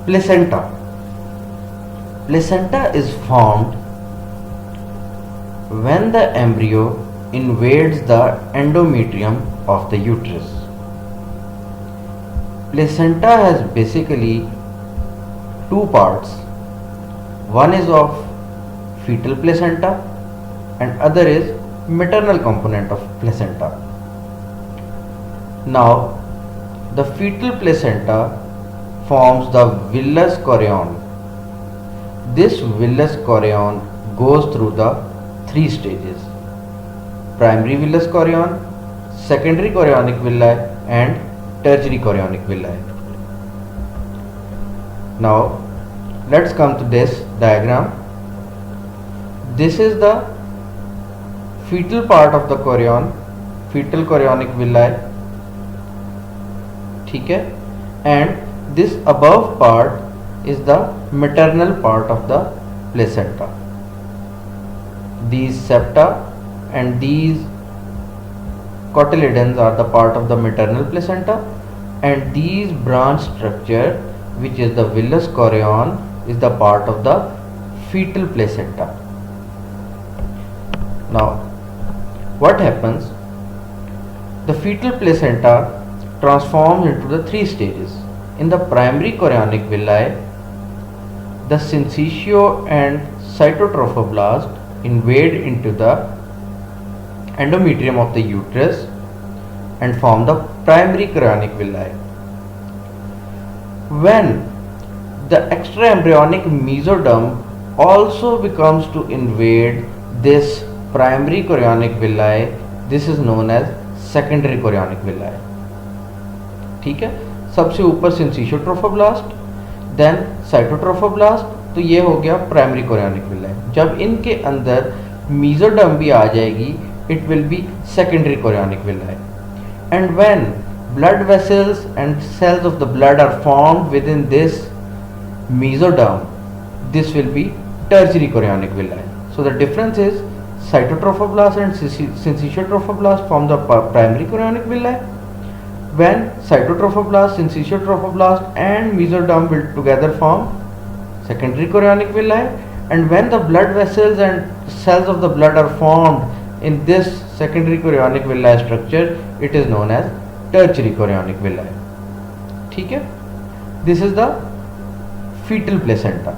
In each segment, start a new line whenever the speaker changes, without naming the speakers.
Placenta. Placenta is formed when the embryo invades the endometrium of the uterus. Placenta has basically two parts. One is of fetal placenta and other is maternal component of placenta. Now, the fetal placenta forms the villus chorion. This villus chorion goes through the three stages: primary villus chorion, secondary chorionic villi and tertiary chorionic villi. Now let's come to this diagram. This is the fetal part of the chorion, fetal chorionic villi, ठीक है, and this above part is the maternal part of the placenta. These septa and these cotyledons are the part of the maternal placenta, and these branch structure, which is the villus chorion, is the part of the fetal placenta. Now, what happens? The fetal placenta transforms into the three stages. In the primary chorionic villi, the syncytio and cytotrophoblast invade into the endometrium of the uterus and form the primary chorionic villi. When the extraembryonic mesoderm also becomes to invade this primary chorionic villi, this is known as secondary chorionic villi. ठीक है, सबसे ऊपर syncytiotrophoblaст, then cytotrophoblast, तो ये हो गया primary chorionic villi. जब इनके अंदर मीजोडर्म भी आ जाएगी, it will be secondary chorionic villi. And when blood vessels and cells of the blood are formed within this mesoderm, this will be tertiary chorionic villi. So the difference is cytotrophoblast and syncytiotrophoblaст form the primary chorionic villi, when cytotrophoblast, syncytiotrophoblaст and mesoderm will together form secondary chorionic villi, and when the blood vessels and cells of the blood are formed in this secondary chorionic villi structure, it is known as tertiary chorionic villi. ठीक है, this is the fetal placenta.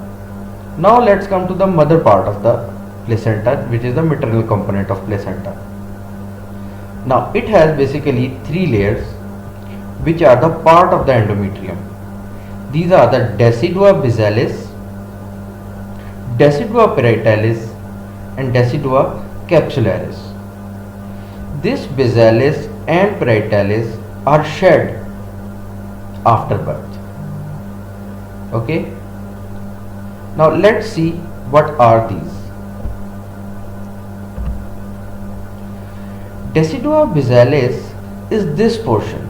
Now let's come to the mother part of the placenta, which is the maternal component of placenta. Now it has basically three layers which are the part of the endometrium. These are the decidua bassalis, decidua parietalis and decidua capsularis. This bassalis and parietalis are shed after birth. Okay, now let's see what are these. Decidua bassalis is this portion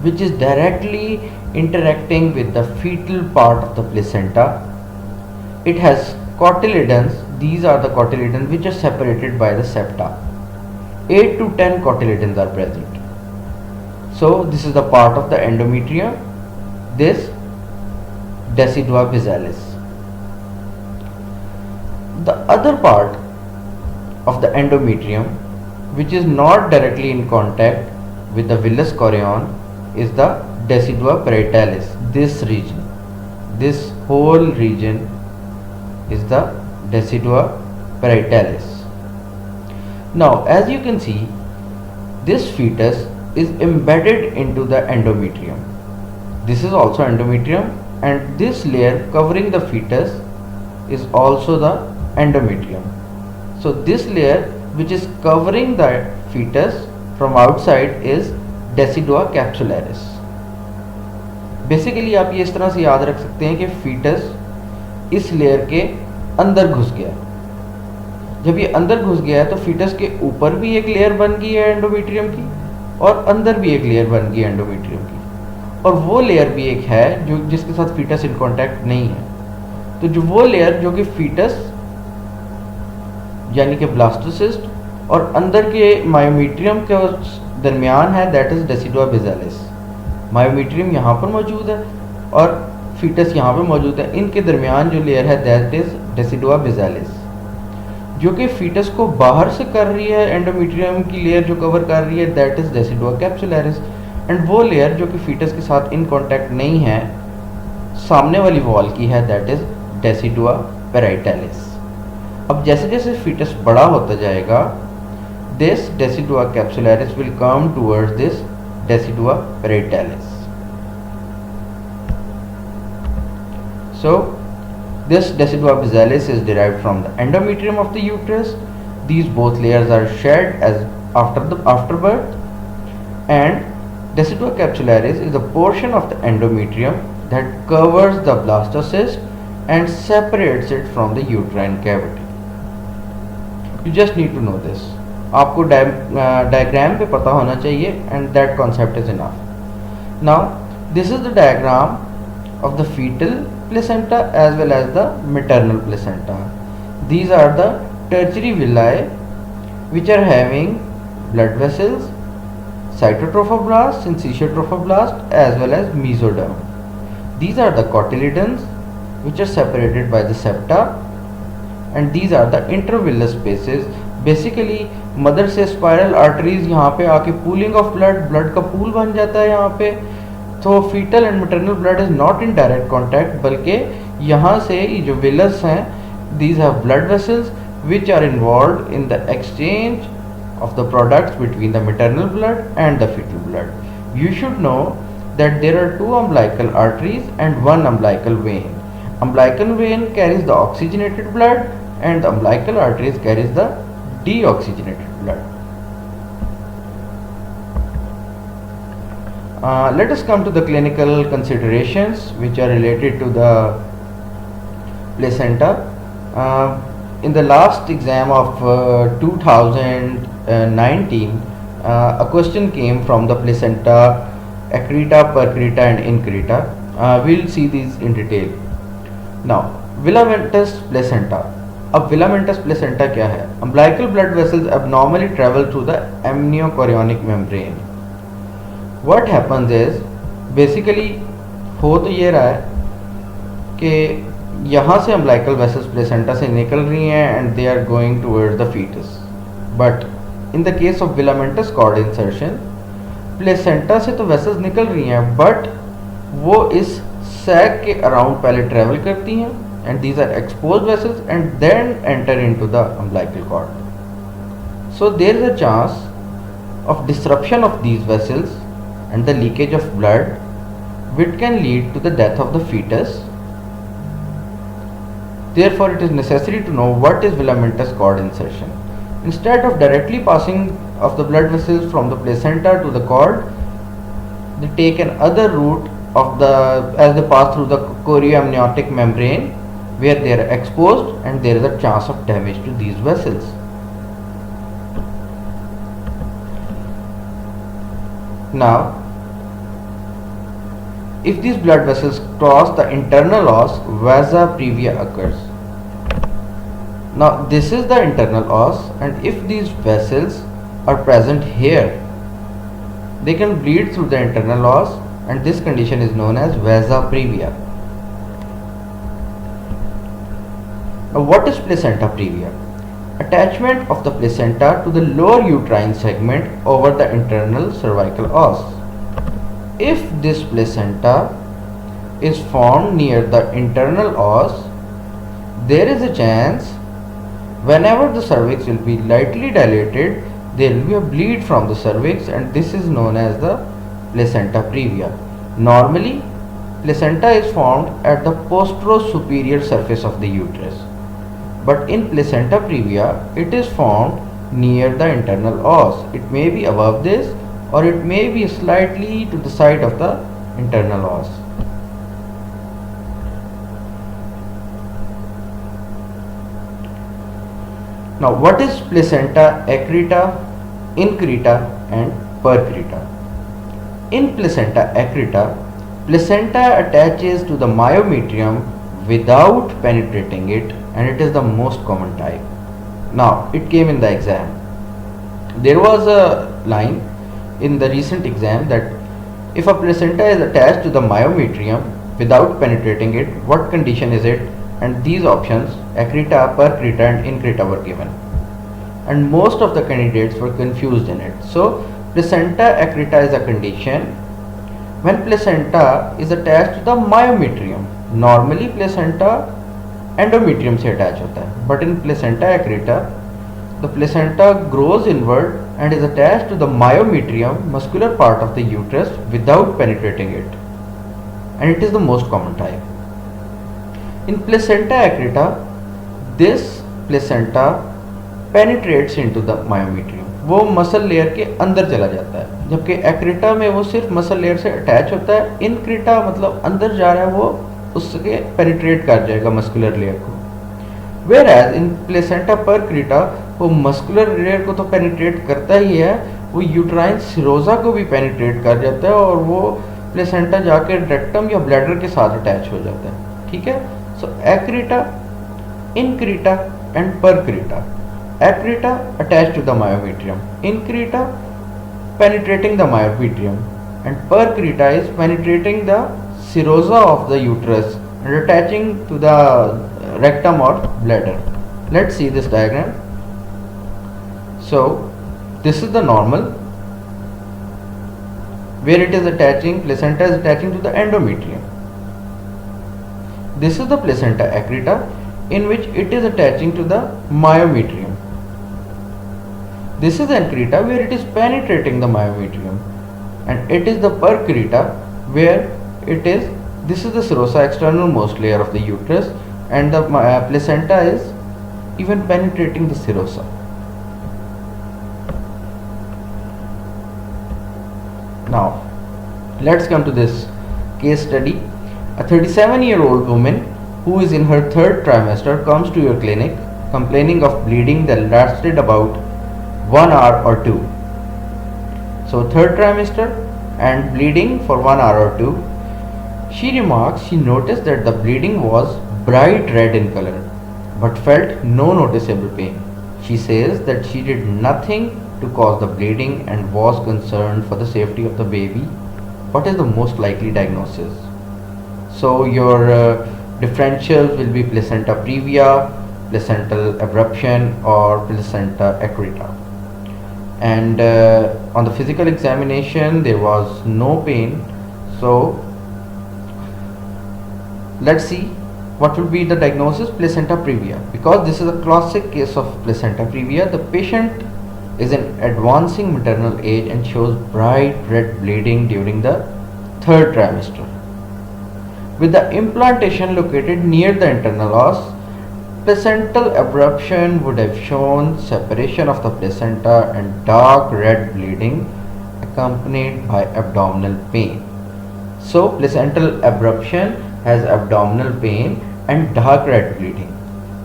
which is directly interacting with the fetal part of the placenta. It has cotyledons. These are the cotyledons which are separated by the septa. 8 to 10 cotyledons are present. So this is the part of the endometrium, this decidua bassalis. The other part of the endometrium, which is not directly in contact with the villus chorion, is the decidua parietalis. This region, this whole region is the decidua parietalis. Now as you can see, this fetus is embedded into the endometrium. This is also endometrium, and this layer covering the fetus is also the endometrium. So this layer which is covering the fetus from outside is decidua capsularis. Basically आप ये इस तरह से याद रख सकते हैं कि फीटस इस लेयर के अंदर घुस गया. जब ये अंदर घुस गया है तो फीटस के ऊपर भी एक लेयर बन गई है एंडोमेट्रियम की, और अंदर भी एक लेयर बन गई है एंडोमेट्रियम की, और वो लेयर भी एक है जो जिसके साथ फीटस इन कांटेक्ट नहीं है. तो जो वो लेयर जो कि फीटस यानी कि ब्लास्टोसिस्ट और अंदर के मायोमेट्रियम के दरमियान है, दैट इज डेसिडुआ बेसालिस. मायोमेट्रियम यहाँ पर मौजूद है और फीटस यहाँ पे मौजूद है, इनके दरमियान जो लेयर है दैट इज डेसिडुआ बेसिलिस, जो कि फीटस को बाहर से कर रही है, एंडोमेट्रियम की लेयर जो कवर कर रही है that is decidua capsularis, and वो लेयर जो कि फीटस के साथ इन कांटेक्ट नहीं है सामने वाली वॉल की है दैट इज डेसिडुआ पेराइटालिस। अब जैसे जैसे फीटस बड़ा होता जाएगा this decidua capsularis will come towards this decidua parietalis. So this decidua besalis is derived from the endometrium of the uterus. These both layers are shed as after birth, and decidua capsularis is a portion of the endometrium that covers the blastocyst and separates it from the uterine cavity. You just need to know this. आपको diagram पे पता होना चाहिए, and that concept is enough. Now this is the diagram of the fetal placenta as well as the maternal placenta. These are the tertiary villi which are having blood vessels, cytotrophoblast, syncytiotrophoblast as well as mesoderm. These are the cotyledons which are separated by the septa, and these are the intervillous spaces. Basically mother से spiral arteries यहाँ पे आके pooling of blood का pool बन जाता है यहाँ पे, तो foetal and maternal blood is not in direct contact, बल्कि यहाँ से ये जो विलस हैं these have blood vessels which are involve in the exchange of the products between the maternal blood and the fetal blood. You should know that there are two umbilical arteries and one umbilical vein. Umbilical vein carries the oxygenated blood and the umbilical arteries carries the deoxygenated blood. Let us come to the clinical considerations which are related to the placenta. In the last exam of 2019, a question came from the placenta, accreta, percreta and increta. We'll see these in detail. Now, filamentous placenta. अब filamentous placenta क्या है? Umbilical blood vessels abnormally travel through the amniochorionic membrane. What happens is, basically हो तो ये रहा है कि यहाँ से अम्बिलिकल वेसल्स प्लेसेंटा से निकल रही हैं and they are going towards the foetus, but in the case of filamentous cord insertion placenta से तो वेसल्स निकल रही हैं बट वो इस सैक के अराउंड पहले ट्रेवल करती हैं and these are exposed vessels and then enter into the umbilical cord. So there is a chance of disruption of these vessels and the leakage of blood which can lead to the death of the fetus. Therefore, it is necessary to know what is filamentous cord insertion. Instead of directly passing of the blood vessels from the placenta to the cord, they take an other route of the as they pass through the chorioamniotic membrane, where they are exposed and there is a chance of damage to these vessels. Now, if these blood vessels cross the internal os, vasa previa occurs. Now this is the internal os, and if these vessels are present here, they can bleed through the internal os, and this condition is known as vasa previa. Now what is placenta previa? Attachment of the placenta to the lower uterine segment over the internal cervical os. If this placenta is formed near the internal os, there is a chance whenever the cervix will be lightly dilated, there will be a bleed from the cervix, and this is known as the placenta previa. Normally, placenta is formed at the posterosuperior surface of the uterus, but in placenta previa, it is formed near the internal os. It may be above this or it may be slightly to the side of the internal os. Now what is placenta accreta, increta and percreta? In placenta accreta, placenta attaches to the myometrium without penetrating it, and it is the most common type. Now it came in the exam. There was a line in the recent exam that if a placenta is attached to the myometrium without penetrating it, what condition is it? And these options, accreta, percreta and increta, were given. And most of the candidates were confused in it. So placenta accreta is a condition when placenta is attached to the myometrium. Normally placenta endometrium से attach होता है, but in placenta accreta the placenta grows inward and is attached to the myometrium, muscular part of the uterus, without penetrating it, and it is the most common type. In placenta accreta, this placenta penetrates into the myometrium, वो muscle layer के अंदर चला जाता है, जबकि accreta में वो सिर्फ मसल लेयर से अटैच होता है. इनक्रेटा मतलब अंदर जा रहा है, वो उसके पेनिट्रेट कर जाएगा मस्कुलर लेयर को. वेयर एज इन प्लेसेंटा परक्रीटा वो मस्कुलर लेयर को तो पेनिट्रेट करता ही है, वो यूट्राइन सिरोजा को भी पेनिट्रेट कर जाता है और वो प्लेसेंटा जाके रेक्टम या ब्लैडर के साथ अटैच हो जाता है. ठीक है. सो एक्रीटा, इनक्रीटा and परक्रीटा. Accreta attached to the myometrium, increta penetrating the myometrium, and percreta is penetrating the serosa of the uterus and attaching to the rectum or bladder. Let's see this diagram. So this is the normal, where it is attaching, placenta is attaching to the endometrium. This is the placenta accreta, in which it is attaching to the myometrium. This is the increta, where it is penetrating the myometrium, and it is the percreta, where it is, this is the serosa, external most layer of the uterus, and the placenta is even penetrating the serosa. Now let's come to this case study. A 37-year-old woman who is in her third trimester comes to your clinic complaining of bleeding that lasted about 1 hour or 2. So third trimester and bleeding for 1 hour or 2. She remarks she noticed that the bleeding was bright red in color but felt no noticeable pain. She says that she did nothing to cause the bleeding and was concerned for the safety of the baby. What is the most likely diagnosis? So your differentials will be placenta previa, placental abruption or placenta accreta. And on the physical examination there was no pain. So let's see what will be the diagnosis. Placenta previa, because this is a classic case of placenta previa. The patient is in advancing maternal age and shows bright red bleeding during the third trimester. With the implantation located near the internal os, placental abruption would have shown separation of the placenta and dark red bleeding accompanied by abdominal pain. So placental abruption has abdominal pain and dark red bleeding,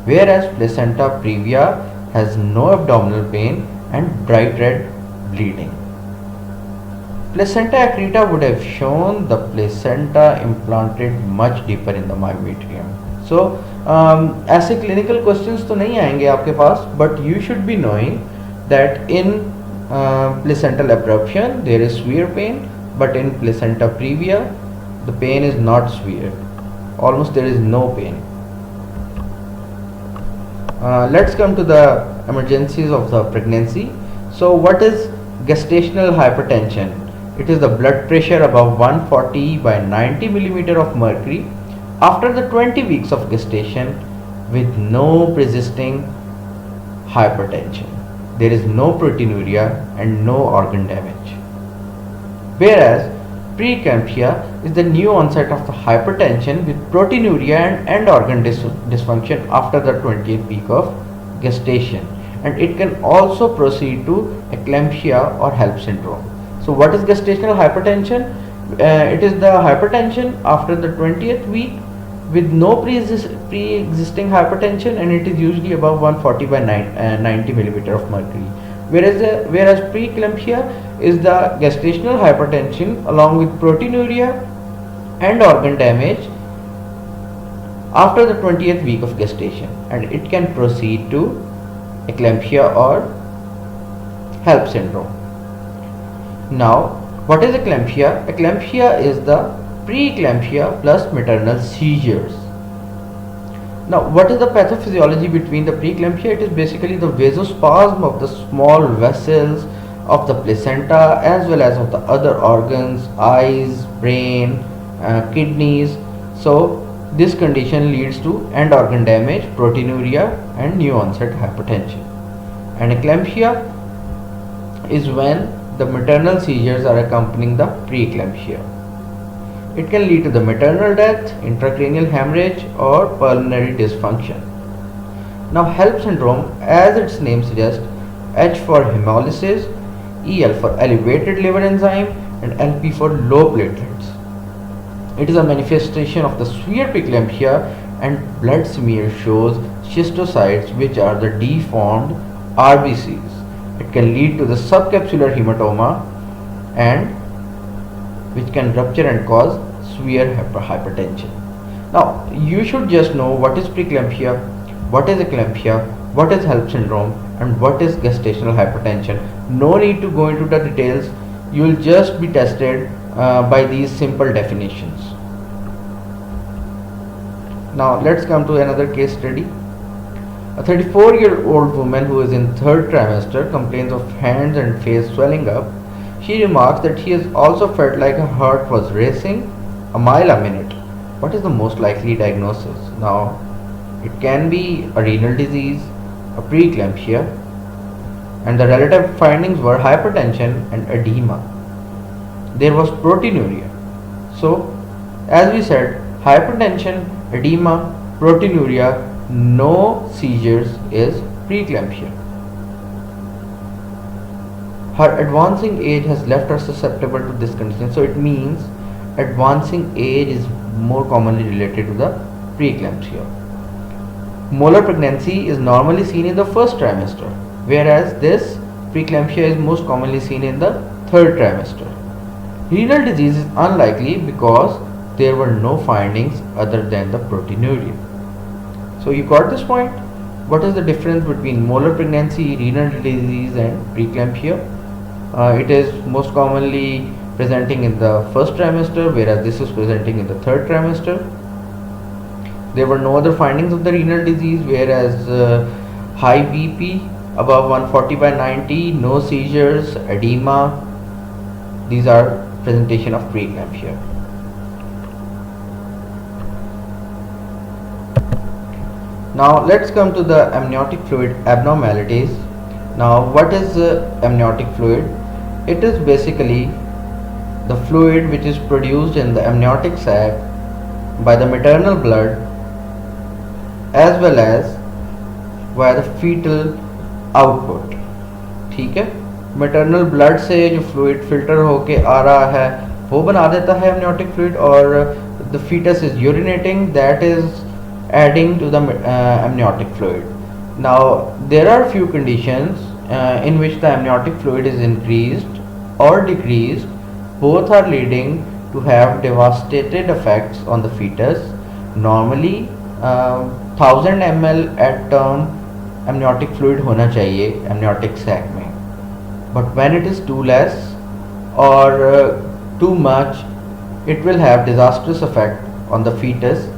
whereas placenta previa has no abdominal pain and bright red bleeding. Placenta accreta would have shown the placenta implanted much deeper in the myometrium. So ऐसे clinical questions तो नहीं आएंगे आपके पास, but you should be knowing that in placental abruption there is severe pain, but in placenta previa the pain is not severe, almost there is no pain. Let's come to the emergencies of the pregnancy. So what is gestational hypertension? It is the blood pressure above 140 by 90 millimeter of mercury after the 20 weeks of gestation with no pre-existing hypertension. There is no proteinuria and no organ damage. Whereas preeclampsia is the new onset of the hypertension with proteinuria and end organ dysfunction after the 20th week of gestation, and it can also proceed to eclampsia or HELLP syndrome. So what is gestational hypertension? It is the hypertension after the 20th week with no pre-existing hypertension, and it is usually above 140 by 90 millimeter of mercury. Whereas preeclampsia is the gestational hypertension along with proteinuria and organ damage after the 20th week of gestation, and it can proceed to eclampsia or HELLP syndrome. Now, what is eclampsia? Eclampsia is the preeclampsia plus maternal seizures. Now, what is the pathophysiology between the preeclampsia? It is basically the vasospasm of the small vessels of the placenta as well as of the other organs, eyes, brain, kidneys. So, this condition leads to end organ damage, proteinuria, and new onset hypertension. And eclampsia is when the maternal seizures are accompanying the preeclampsia. It can lead to the maternal death, intracranial hemorrhage, or pulmonary dysfunction. Now, HELLP syndrome, as its name suggests, H for hemolysis, EL for elevated liver enzyme, and LP for low platelets. It is a manifestation of the severe preeclampsia, and blood smear shows schistocytes, which are the deformed RBCs. It can lead to the subcapsular hematoma, and which can rupture and cause severe hypertension. Now, you should just know what is preeclampsia, what is eclampsia, what is HELLP syndrome, and what is gestational hypertension. No need to go into the details. You will just be tested by these simple definitions. Now, let's come to another case study. A 34-year-old woman who is in third trimester complains of hands and face swelling up. She remarks that she has also felt like her heart was racing a mile a minute. What is the most likely diagnosis? Now, it can be a renal disease, a preeclampsia, and the relative findings were hypertension and edema. There was proteinuria. So, as we said, hypertension, edema, proteinuria, no seizures is preeclampsia. Her advancing age has left her susceptible to this condition. So it means advancing age is more commonly related to the preeclampsia. Molar pregnancy is normally seen in the first trimester, whereas this preeclampsia is most commonly seen in the third trimester. Renal disease is unlikely because there were no findings other than the proteinuria. So you got this point? What is the difference between molar pregnancy, renal disease, and preeclampsia? It is most commonly presenting in the first trimester, whereas this is presenting in the third trimester. There were no other findings of the renal disease, whereas high BP above 140/90, no seizures, edema, these are presentation of preeclampsia. Now let's come to the amniotic fluid abnormalities. Now, what is amniotic fluid? It is basically the fluid which is produced in the amniotic sac by the maternal blood as well as via the fetal output. ठीक है, maternal blood से जो fluid filter होके आ रहा है वो बना देता है amniotic fluid, और the fetus is urinating, that is adding to the amniotic fluid. Now, there are few conditions in which the amniotic fluid is increased or decreased. Both are leading to have devastated effects on the fetus. Normally, 1000 ml at term amniotic fluid होना चाहिए amniotic sac में. But when it is too less or too much, it will have disastrous effect on the fetus,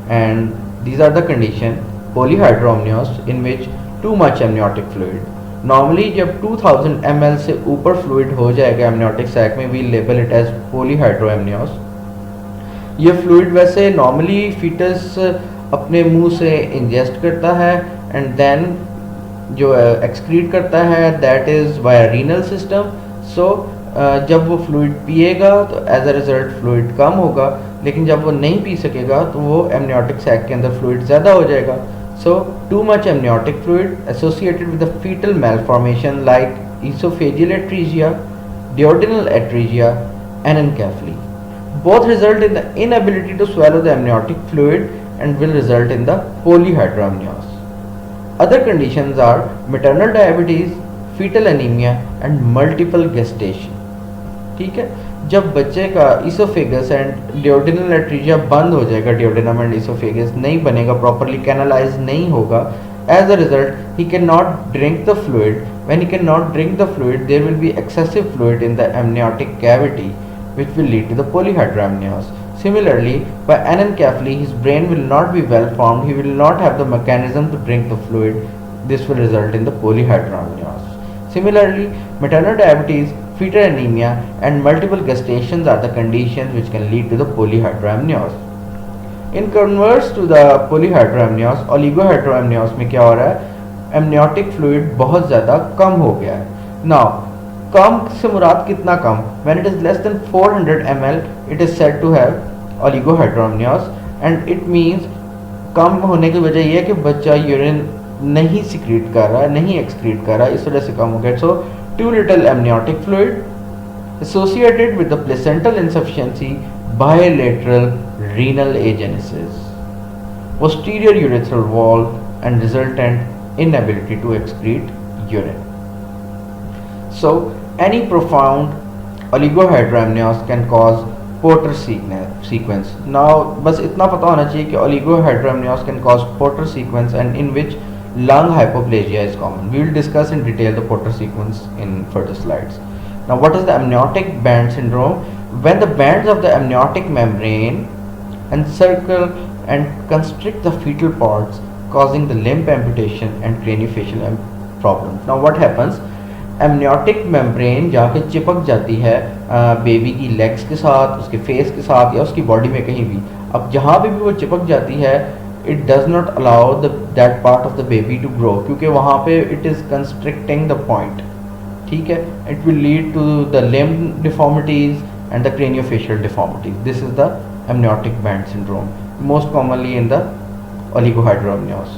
and these are the condition polyhydramnios in which too much amniotic fluid. Normally जब 2000 ml से ऊपर fluid हो जाएगा amniotic sac में, we label it as polyhydramnios. ये fluid वैसे normally fetus अपने मुंह से ingest करता है and then जो excrete करता है that is via renal system. So जब वो fluid पिएगा तो as a result fluid कम होगा, लेकिन जब वो नहीं पी सकेगा तो वो amniotic sac के अंदर fluid ज़्यादा हो जाएगा. So too much amniotic fluid associated with the fetal malformation like esophageal atresia, duodenal atresia, and anencephaly. Both result in the inability to swallow the amniotic fluid and will result in the polyhydramnios. Other conditions are maternal diabetes, fetal anemia, and multiple gestation. ठीक है, जब बच्चे का oesophagus and duodenal एट्रीजिया बंद हो जाएगा, duodenum and oesophagus नहीं बनेगा, प्रॉपरली कैनलाइज नहीं होगा, as a result he can not drink the fluid. When he can not drink the fluid there will be excessive fluid in the amniotic cavity which will lead to the polyhydramnios. Similarly, by anencephaly, his brain will not be well formed, he will not have the mechanism to drink the fluid. This will result in the polyhydramnios. Similarly, maternal diabetes, fetal anemia, and multiple gestations are the conditions which can lead to the polyhydramnios. In converse to the polyhydramnios, oligohydramnios में क्या हो रहा है, amniotic fluid बहुत ज़्यादा कम हो गया है. Now, कम से मुराद कितना कम? When it is less than 400 ml, it is said to have oligohydramnios, and it means कम होने की वजह यह है कि बच्चा यूरिन नहीं सिक्रीट कर रहा, नहीं एक्सक्रीट कर रहा, इस वजह से कम हो गया. So, too little amniotic fluid associated with the placental insufficiency, bilateral renal agenesis, posterior urethral wall, and resultant inability to excrete urine. So, any profound oligohydramnios can cause Porter sequence. Now, बस इतना पता होना चाहिए कि oligohydramnios can cause Porter sequence, and in which lung hypoplasia is common. We will discuss in detail the Porter sequence in further slides. Now, what is the amniotic band syndrome? When the bands of the amniotic membrane encircle and constrict the fetal parts, causing the limb amputation and craniofacial problems. Now, what happens? Amniotic membrane जाके चिपक जाती है baby की legs के साथ, उसके face के साथ, या उसकी बॉडी में कहीं भी. अब जहाँ भी वो चिपक जाती है, it does not allow that part of the baby to grow, क्योंकि वहाँ पे it is constricting the point. ठीक है, it will lead to the limb deformities and the craniofacial deformities. This is the amniotic band syndrome, most commonly in the oligohydramnios.